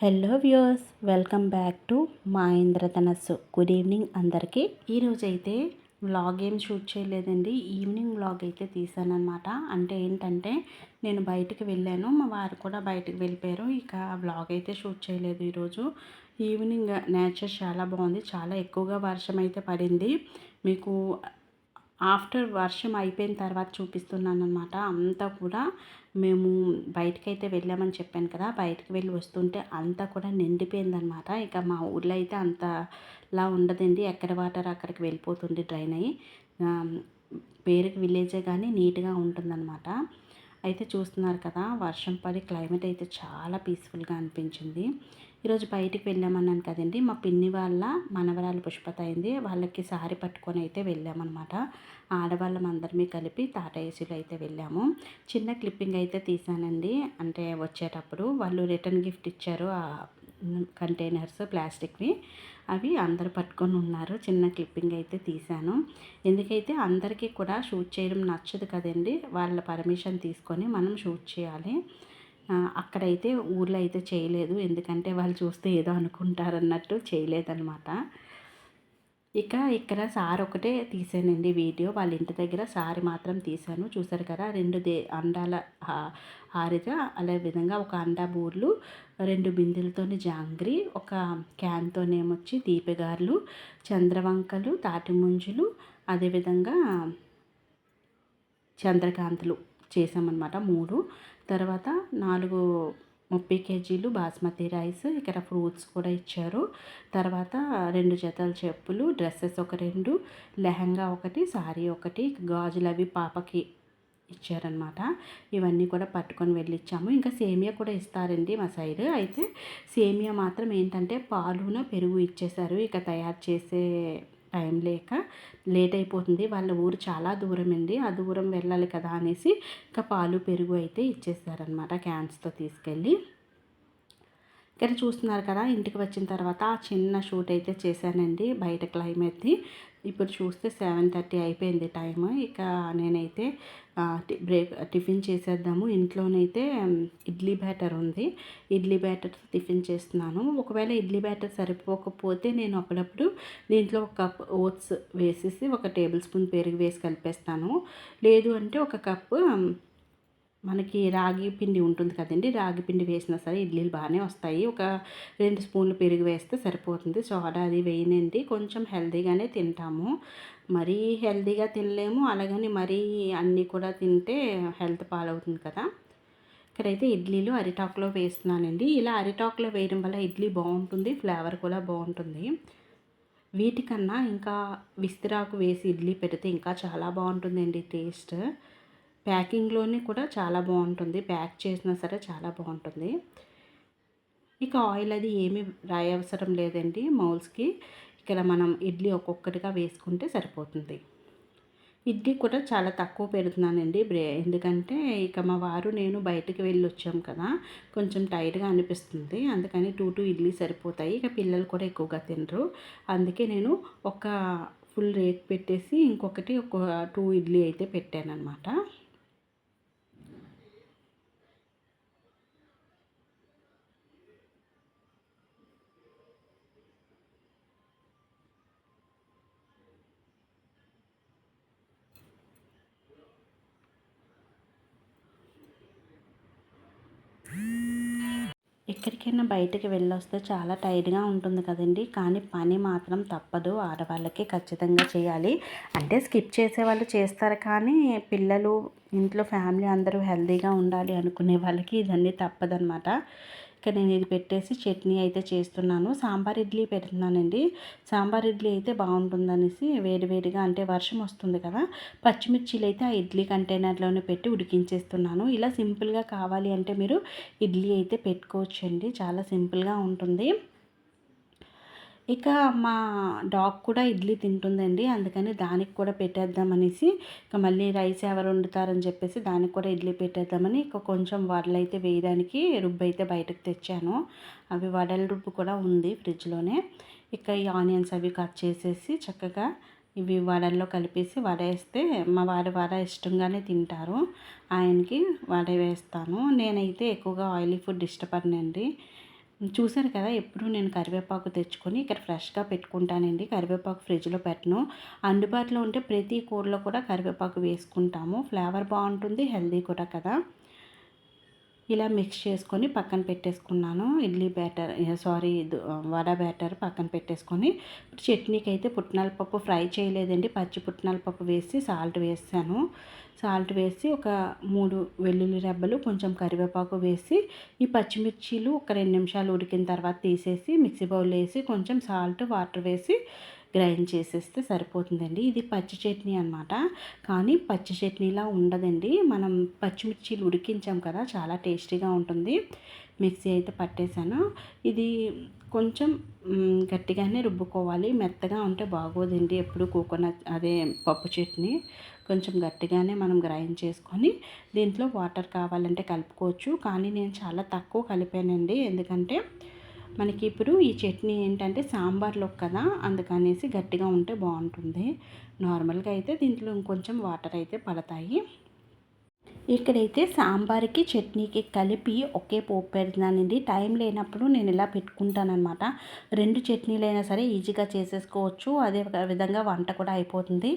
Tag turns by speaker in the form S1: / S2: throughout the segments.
S1: Hello viewers, welcome back to మా ఇంద్రధనస్సు. Good evening అందరికీ. ఈరోజైతే వ్లాగ్ ఏం షూట్ చేయలేదండి, ఈవినింగ్ వ్లాగ్ అయితే తీసానమాట. అంటే ఏంటంటే నేను బయటికి వెళ్ళాను, మా వారు కూడా బయటికి వెళ్ళిపోయారు. ఇక వ్లాగ్ అయితే షూట్ చేయలేదు ఈరోజు. ఈవినింగ్ నేచర్ చాలా బాగుంది, చాలా ఎక్కువగా వర్షం అయితే పడింది. మీకు ఆఫ్టర్ వర్షం అయిపోయిన తర్వాత చూపిస్తున్నాను అనమాట. అంతా కూడా మేము బయటకైతే వెళ్ళామని చెప్పాను కదా, బయటకు వెళ్ళి వస్తుంటే అంతా కూడా నిండిపోయిందనమాట. ఇక మా ఊర్లో అయితే అంతలా ఉండదండి, ఎక్కడ వాటర్ అక్కడికి వెళ్ళిపోతుంది డ్రైన్ అయ్యి. పేరుకి విలేజే కానీ నీట్గా ఉంటుందన్నమాట. అయితే చూస్తున్నారు కదా, వర్షం పడి క్లైమేట్ అయితే చాలా పీస్ఫుల్గా అనిపించింది. ఈరోజు బయటికి వెళ్ళామన్నాను కదండి, మా పిన్ని వాళ్ళ మనవరాలు పుష్పత అయింది, వాళ్ళకి సారీ పట్టుకొని అయితే వెళ్ళామన్నమాట. ఆడవాళ్ళం అందరమే కలిపి టాటా ఏసీలో అయితే వెళ్ళాము. చిన్న క్లిప్పింగ్ అయితే తీసానండి, అంటే వచ్చేటప్పుడు వాళ్ళు రిటర్న్ గిఫ్ట్ ఇచ్చారు కంటైనర్స్ ప్లాస్టిక్వి, అవి అందరు పట్టుకొని ఉన్నారు. చిన్న క్లిప్పింగ్ అయితే తీశాను. ఎందుకైతే అందరికీ కూడా షూట్ చేయడం నచ్చదు కదండి, వాళ్ళ పర్మిషన్ తీసుకొని మనం షూట్ చేయాలి. అక్కడైతే ఊర్లో అయితే చేయలేదు, ఎందుకంటే వాళ్ళు చూస్తే ఏదో అనుకుంటారన్నట్టు చేయలేదన్నమాట. ఇక్కడ సార్ ఒకటే తీసానండి వీడియో, వాళ్ళ ఇంటి దగ్గర సారి మాత్రం తీశాను. చూసారు కదా, రెండు అండాల హారిగా, అదే విధంగా ఒక అండా బూర్లు, 2 బిందెలతోని జాంగ్రీ, ఒక క్యాన్తోనేమొచ్చి దీపగారులు, చంద్రవంకలు, తాటి ముంజులు, అదేవిధంగా చంద్రకాంతులు చేసామన్నమాట 3. తర్వాత 30 కేజీలు బాస్మతి రైస్, ఇక్కడ ఫ్రూట్స్ కూడా ఇచ్చారు. తర్వాత 2 జతల చెప్పులు, డ్రెస్సెస్ ఒక 2, లెహంగా ఒకటి, సారీ ఒకటి, గాజులు అవి పాపకి ఇచ్చారనమాట. ఇవన్నీ కూడా పట్టుకొని వెళ్ళిచ్చాము. ఇంకా సేమియా కూడా ఇస్తారండి మా సైడ్. అయితే సేమియా మాత్రం ఏంటంటే పాలున పెరుగు ఇచ్చేశారు. ఇక తయారు చేసే టైం లేక లేట్ అయిపోతుంది, వాళ్ళ ఊరు చాలా దూరం అండి, ఆ దూరం వెళ్ళాలి కదా అనేసి ఇంకా పాలు పెరుగు అయితే ఇచ్చేసారనమాట క్యాన్స్తో తీసుకెళ్ళి. ఇక్కడ చూస్తున్నారు కదా, ఇంటికి వచ్చిన తర్వాత చిన్న షూట్ అయితే చేశానండి బయట క్లైమేట్ది. ఇప్పుడు చూస్తే 7:30 అయిపోయింది టైం. ఇక నేనైతే టిఫిన్ చేసేద్దాము. ఇంట్లోనైతే ఇడ్లీ బ్యాటర్ ఉంది, ఇడ్లీ బ్యాటర్ టిఫిన్ చేస్తున్నాను. ఒకవేళ ఇడ్లీ బ్యాటర్ సరిపోకపోతే నేను అప్పుడప్పుడు దీంట్లో ఒక కప్ ఓట్స్ వేసేసి 1 టేబుల్ స్పూన్ పెరుగు వేసి కలిపేస్తాను. లేదు అంటే 1 కప్పు మనకి రాగి పిండి ఉంటుంది కదండి, రాగి పిండి వేసినా సరే ఇడ్లీలు బాగానే వస్తాయి. ఒక 2 స్పూన్లు పెరుగు వేస్తే సరిపోతుంది. సోడా అది వేయనండి, కొంచెం హెల్తీగానే తింటాము. మరీ హెల్తీగా తినలేము, అలాగని మరీ అన్నీ కూడా తింటే హెల్త్ పాలవుతుంది కదా. ఇక్కడైతే ఇడ్లీలు అరిటాకులో వేస్తున్నానండి. ఇలా అరిటాకులో వేయడం వల్ల ఇడ్లీ బాగుంటుంది, ఫ్లేవర్ కూడా బాగుంటుంది. వీటికన్నా ఇంకా విస్తరాకు వేసి ఇడ్లీ పెడితే ఇంకా చాలా బాగుంటుందండి టేస్ట్. ప్యాకింగ్లోనే కూడా చాలా బాగుంటుంది, ప్యాక్ చేసినా సరే చాలా బాగుంటుంది. ఇక ఆయిల్ అది ఏమీ రాయవసరం లేదండి మౌల్స్కి. ఇక్కడ మనం ఇడ్లీ ఒక్కొక్కటిగా వేసుకుంటే సరిపోతుంది. ఇడ్లీ కూడా చాలా తక్కువ పెడుతున్నానండి, ఎందుకంటే ఇక మా వారు నేను బయటికి వెళ్ళి వచ్చాం కదా, కొంచెం టైట్గా అనిపిస్తుంది, అందుకని 2 ఇడ్లీ సరిపోతాయి. ఇక పిల్లలు కూడా ఎక్కువగా తినరు, అందుకే నేను ఒక ఫుల్ రేక్ పెట్టేసి ఇంకొకటి ఒక 2 ఇడ్లీ అయితే పెట్టాను అనమాట. ఎక్కడికైనా బయటికి వెళ్ళొస్తే చాలా టైర్డ్గా ఉంటుంది కదండి, కానీ పని మాత్రం తప్పదు, ఆడవాళ్ళకి ఖచ్చితంగా చేయాలి. అంటే స్కిప్ చేసేవాళ్ళు చేస్తారు, కానీ పిల్లలు, ఇంట్లో ఫ్యామిలీ అందరూ హెల్తీగా ఉండాలి అనుకునే వాళ్ళకి ఇదన్నీ తప్పదనమాట. ఇక నేను ఇది పెట్టేసి చట్నీ అయితే చేస్తున్నాను. సాంబార్ ఇడ్లీ పెడుతున్నానండి. సాంబార్ ఇడ్లీ అయితే బాగుంటుందనేసి వేడివేడిగా, అంటే వర్షం వస్తుంది కదా, పచ్చిమిర్చీలు అయితే ఆ ఇడ్లీ కంటైనర్లోనే పెట్టి ఉడికించేస్తున్నాను. ఇలా సింపుల్గా కావాలి అంటే మీరు ఇడ్లీ అయితే పెట్టుకోవచ్చండి, చాలా సింపుల్గా ఉంటుంది. ఇక మా డాగ్ కూడా ఇడ్లీ తింటుందండి, అందుకని దానికి కూడా పెట్టేద్దామనేసి, ఇక మళ్ళీ రైస్ ఎవరు వండుతారని చెప్పేసి దానికి కూడా ఇడ్లీ పెట్టేద్దామని ఇక కొంచెం వడలు అయితే వేయడానికి రుబ్బు అయితే బయటకు తెచ్చాను. అవి వడల రుబ్బు కూడా ఉంది ఫ్రిడ్జ్లోనే. ఇక ఈ ఆనియన్స్ అవి కట్ చేసేసి చక్కగా ఇవి వడల్లో కలిపేసి వడ వేస్తే మా వారు వడ ఇష్టంగానే తింటారు, ఆయనకి వడ వేస్తాను. నేనైతే ఎక్కువగా ఆయిలీ ఫుడ్ ఇష్టపడనండి, చూసారు కదా, ఎప్పుడు నేను కరివేపాకు తెచ్చుకొని ఇక్కడ ఫ్రెష్గా పెట్టుకుంటానండి. కరివేపాకు ఫ్రిడ్జ్లో పెట్టను. అందుబాటులో ఉంటే ప్రతి కూరలో కూడా కరివేపాకు వేసుకుంటాము. ఫ్లేవర్ బాగుంటుంది, హెల్దీ కూడా కదా. ఇలా మిక్స్ చేసుకొని పక్కన పెట్టేసుకున్నాను. ఇడ్లీ బ్యాటర్ వడ బ్యాటర్ పక్కన పెట్టేసుకొని, చట్నీకి అయితే పుట్నాల పప్పు ఫ్రై చేయలేదండి. పచ్చి పుట్నాల పప్పు వేసి సాల్ట్ వేసాను. సాల్ట్ వేసి ఒక 3 వెల్లుల్లి రెబ్బలు, కొంచెం కరివేపాకు వేసి, ఈ పచ్చిమిర్చీలు ఒక 2 నిమిషాలు ఉడికిన తర్వాత తీసేసి మిక్సీ బౌల్లో వేసి కొంచెం సాల్ట్, వాటర్ వేసి గ్రైండ్ చేసేస్తే సరిపోతుందండి. ఇది పచ్చి చట్నీ అనమాట. కానీ పచ్చి చట్నీలా ఉండదండి. మనం పచ్చిమిర్చీలు ఉడికించాం కదా, చాలా టేస్టీగా ఉంటుంది. మిక్సీ అయితే పట్టేశాను. ఇది కొంచెం గట్టిగానే రుబ్బుకోవాలి. మెత్తగా ఉంటే బాగోదండి. ఎప్పుడు పప్పు చట్నీ కొంచెం గట్టిగానే మనం గ్రైండ్ చేసుకొని దీంట్లో వాటర్ కావాలంటే కలుపుకోవచ్చు. కానీ నేను చాలా తక్కువ కలిపానండి. ఎందుకంటే మనకి ఇప్పుడు ఈ చట్నీ ఏంటంటే సాంబార్లో కదా, అందుకనేసి గట్టిగా ఉంటే బాగుంటుంది. నార్మల్గా అయితే దీంట్లో ఇంకొంచెం వాటర్ అయితే పడతాయి. ఇక్కడైతే సాంబార్కి చట్నీకి కలిపి ఒకే పోపు పెడుతున్నానండి. టైం లేనప్పుడు నేను ఇలా పెట్టుకుంటానమాట. 2 చట్నీలైనా సరే ఈజీగా చేసేసుకోవచ్చు. అదే విధంగా వంట కూడా అయిపోతుంది.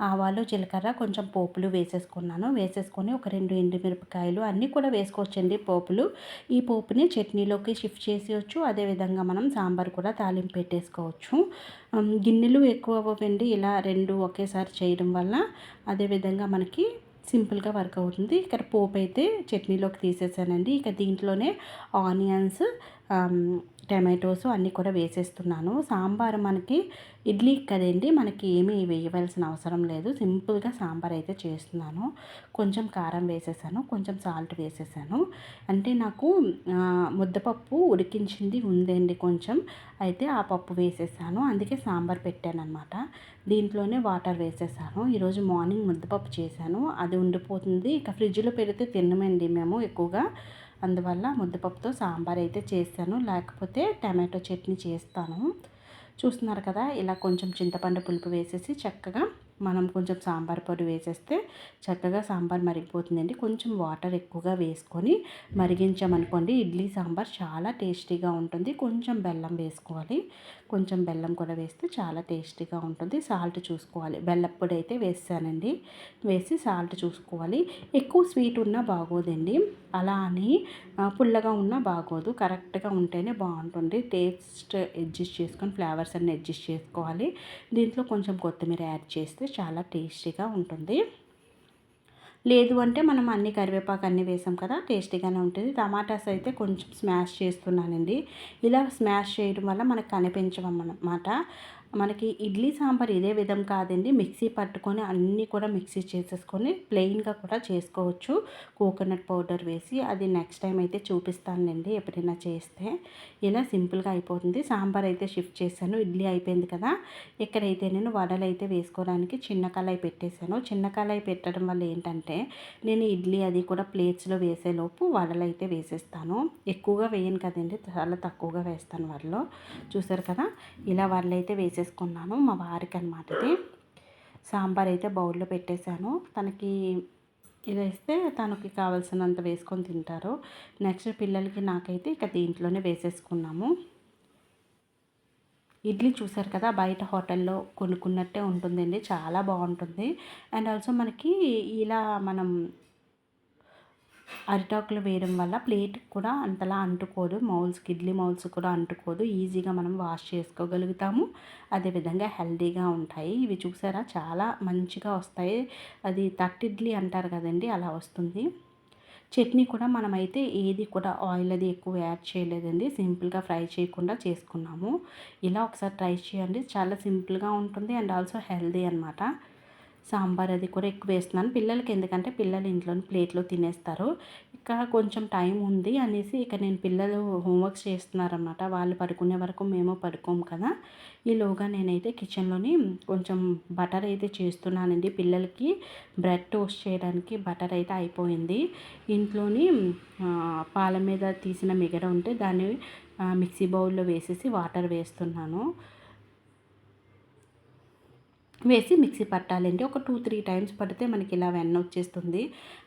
S1: ఆవాలు, జీలకర్ర, కొంచెం పోపులు వేసేసుకున్నాను. వేసేసుకొని ఒక 2 ఎండుమిరపకాయలు అన్నీ కూడా వేసుకోవచ్చండి పోపులు. ఈ పోపుని చట్నీలోకి షిఫ్ట్ చేసేయచ్చు. అదేవిధంగా మనం సాంబార్ కూడా తాలింపు పెట్టేసుకోవచ్చు. గిన్నెలు ఎక్కువ అవ్వండి ఇలా 2 ఒకేసారి చేయడం వల్ల. అదేవిధంగా మనకి సింపుల్గా వర్క్ అవుతుంది. ఇక్కడ పోపు అయితే చట్నీలోకి తీసేసానండి. ఇక దీంట్లోనే ఆనియన్స్, టమాటోస్ అన్నీ కూడా వేసేస్తున్నాను. సాంబార్ మనకి ఇడ్లీ కదండి, మనకి ఏమీ వేయవలసిన అవసరం లేదు. సింపుల్గా సాంబార్ అయితే చేస్తున్నాను. కొంచెం కారం వేసేసాను, కొంచెం సాల్ట్ వేసేసాను. అంటే నాకు ముద్దపప్పు ఉడికించింది ఉందండి కొంచెం, అయితే ఆ పప్పు వేసేసాను. అందుకే సాంబార్ పెట్టానన్నమాట. దీంట్లోనే వాటర్ వేసేసాను. ఈరోజు మార్నింగ్ ముద్దపప్పు చేశాను, అది ఉండిపోతుంది. ఇక ఫ్రిడ్జ్లో పెడితే తినమండి మేము ఎక్కువగా. అందువల్ల ముద్దపప్పుతో సాంబార్ అయితే చేశాను. లేకపోతే టమాటో చట్నీ చేస్తాను. చూస్తున్నారు కదా, ఇలా కొంచెం చింతపండు పులుపు వేసేసి చక్కగా మనం కొంచెం సాంబార్ పొడి వేసేస్తే చక్కగా సాంబార్ మరిగిపోతుందండి. కొంచెం వాటర్ ఎక్కువగా వేసుకొని మరిగించామనుకోండి, ఇడ్లీ సాంబార్ చాలా టేస్టీగా ఉంటుంది. కొంచెం బెల్లం వేసుకోవాలి. కొంచెం బెల్లం కూడా వేస్తే చాలా టేస్టీగా ఉంటుంది. సాల్ట్ చూసుకోవాలి. బెల్లం పొడి అయితే వేసానండి. వేసి సాల్ట్ చూసుకోవాలి. ఎక్కువ స్వీట్ ఉన్నా బాగోదండి, అలా అని పుల్లగా ఉన్నా బాగోదు. కరెక్ట్గా ఉంటేనే బాగుంటుంది. టేస్ట్ అడ్జస్ట్ చేసుకొని ఫ్లేవర్స్ అన్ని అడ్జస్ట్ చేసుకోవాలి. దీంట్లో కొంచెం కొత్తిమీర యాడ్ చేస్తే చాలా టేస్టీగా ఉంటుంది. లేదు అంటే మనం కరివేపాకు అన్నీ వేసాం కదా, టేస్టీగానే ఉంటుంది. టమాటాస్ అయితే కొంచెం స్మాష్ చేస్తున్నానండి. ఇలా స్మాష్ చేయడం వల్ల మనకు కనిపించవన్నమాట. మనకి ఇడ్లీ సాంబార్ ఇదే విధం కాదండి, మిక్సీ పట్టుకొని అన్నీ కూడా మిక్సీ చేసేసుకొని ప్లెయిన్గా కూడా చేసుకోవచ్చు కోకోనట్ పౌడర్ వేసి. అది నెక్స్ట్ టైం అయితే చూపిస్తానండి ఎప్పుడైనా చేస్తే. ఇలా సింపుల్గా అయిపోతుంది. సాంబార్ అయితే షిఫ్ట్ చేశాను. ఇడ్లీ అయిపోయింది కదా, ఇక్కడైతే నేను వడలు అయితే వేసుకోవడానికి చిన్న కళాయి పెట్టేశాను. చిన్న కళాయి పెట్టడం వల్ల ఏంటంటే నేను ఇడ్లీ అది కూడా ప్లేట్స్లో వేసేలోపు వడలు అయితే వేసేస్తాను. ఎక్కువగా వేయను కదండి, చాలా తక్కువగా వేస్తాను వడలు. చూసారు కదా, ఇలా వడలు అయితే వేసేసుకున్నాను మా వారికి అనమాట. ఇది సాంబార్ అయితే బౌల్లో పెట్టేశాను. తనకి ఇలా ఇస్తే తనకి కావాల్సినంత వేసుకొని తింటారు. నెక్స్ట్ పిల్లలకి నాకైతే ఇక దీంట్లోనే వేసేసుకున్నాము. ఇడ్లీ చూసారు కదా, బయట హోటల్లో కొనుక్కున్నట్టే ఉంటుందండి, చాలా బాగుంటుంది. అండ్ ఆల్సో మనకి ఇలా మనం అరిటాకులు వేయడం వల్ల ప్లేట్ కూడా అంతలా అంటుకోదు. ఇడ్లీ మౌల్స్ కూడా అంటుకోదు. ఈజీగా మనం వాష్ చేసుకోగలుగుతాము. అదేవిధంగా హెల్తీగా ఉంటాయి. ఇవి చూసారా, చాలా మంచిగా వస్తాయి. అది ఇడ్లీ అంటారు కదండి, అలా వస్తుంది. చట్నీ కూడా మనమైతే ఏది కూడా ఆయిల్ అది ఎక్కువ యాడ్ చేయలేదండి. సింపుల్గా ఫ్రై చేయకుండా చేసుకున్నాము. ఇలా ఒకసారి ట్రై చేయండి, చాలా సింపుల్గా ఉంటుంది అండ్ ఆల్సో హెల్దీ అనమాట. సాంబార్ అది కూడా ఎక్కువ వేస్తున్నాను పిల్లలకి, ఎందుకంటే పిల్లలు ఇంట్లోని ప్లేట్లో తినేస్తారు. ఇక కొంచెం టైం ఉంది అనేసి ఇక నేను పిల్లలు హోంవర్క్స్ చేస్తున్నారన్నమాట. వాళ్ళు పడుకునే వరకు మేము పడుకోము కదా. ఈలోగా నేనైతే కిచెన్లోని కొంచెం బటర్ అయితే చేస్తున్నానండి. పిల్లలకి బ్రెడ్ టోస్ట్ చేయడానికి బటర్ అయితే అయిపోయింది. ఇంట్లోని పాల మీద తీసిన మిగడ ఉంటే దాన్ని మిక్సీ బౌల్లో వేసేసి వాటర్ వేస్తున్నాను. వేసి మిక్సీ పట్టాలండి. ఒక 2, 3 టైమ్స్ పడితే మనకి ఇలా వెన్న వచ్చేస్తుంది.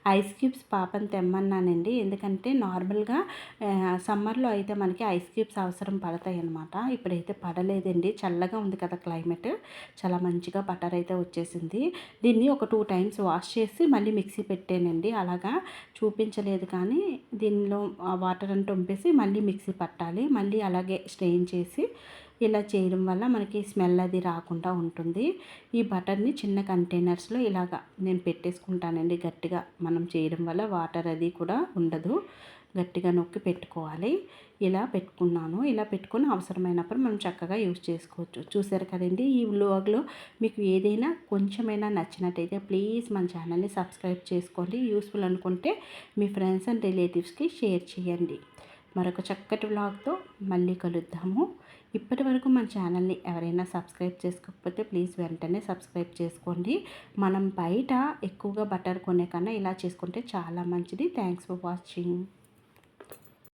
S1: ఐస్ క్యూబ్స్ పాపని తెమ్మన్నానండి. ఎందుకంటే నార్మల్‌గా సమ్మర్‌లో అయితే మనకి ఐస్ క్యూబ్స్ అవసరం పడతాయన్నమాట. ఇప్పుడైతే పడలేదండి. చల్లగా ఉంది కదా క్లైమేట్. చాలా మంచిగా బటర్ అయితే వచ్చేసింది. దీన్ని ఒక 2 టైమ్స్ వాష్ చేసి మళ్ళీ మిక్సీ పెట్టానండి. అలాగా చూపించలేదు కానీ దీనిలో వాటర్ అంతా వంపేసి మళ్ళీ మిక్సీ పట్టాలి. మళ్ళీ అలాగే స్ట్రెయిన్ చేసి ఇలా చేయడం వల్ల మనకి స్మెల్ అది రాకుండా ఉంటుంది. ఈ బటర్‌ని చిన్న కంటైనర్స్‌లో ఇలాగా నేను పెట్టేసుకుంటానండి గట్టిగా. మనం చేయడం వల్ల వాటర్ అది కూడా ఉండదు. గట్టిగా నొక్కి పెట్టుకోవాలి. ఇలా పెట్టుకున్నాను. ఇలా పెట్టుకొని అవసరమైనప్పుడు మనం చక్కగా యూజ్ చేసుకోవచ్చు. చూసారు కదండీ! ఈ వ్లాగ్‌లో మీకు ఏదైనా కొంచెమైనా నచ్చినట్టయితే ప్లీజ్ మన ఛానల్‌ని సబ్స్క్రైబ్ చేసుకోండి. యూస్‌ఫుల్ అనుకుంటే మీ ఫ్రెండ్స్ అండ్ రిలేటివ్స్‌కి షేర్ చేయండి. మరొక చక్కటి వ్లాగ్‌తో మళ్ళీ కలుద్దాము. ఇప్పటివరకు మన ఛానల్ని ఎవరైనా సబ్స్క్రైబ్ చేసుకోకపోతే ప్లీజ్ వెంటనే సబ్స్క్రైబ్ చేసుకోండి. మనం బయట ఎక్కువగా బటర్ కొనే కన్నా ఇలా చేసుకుంటే చాలా మంచిది. Thanks for watching.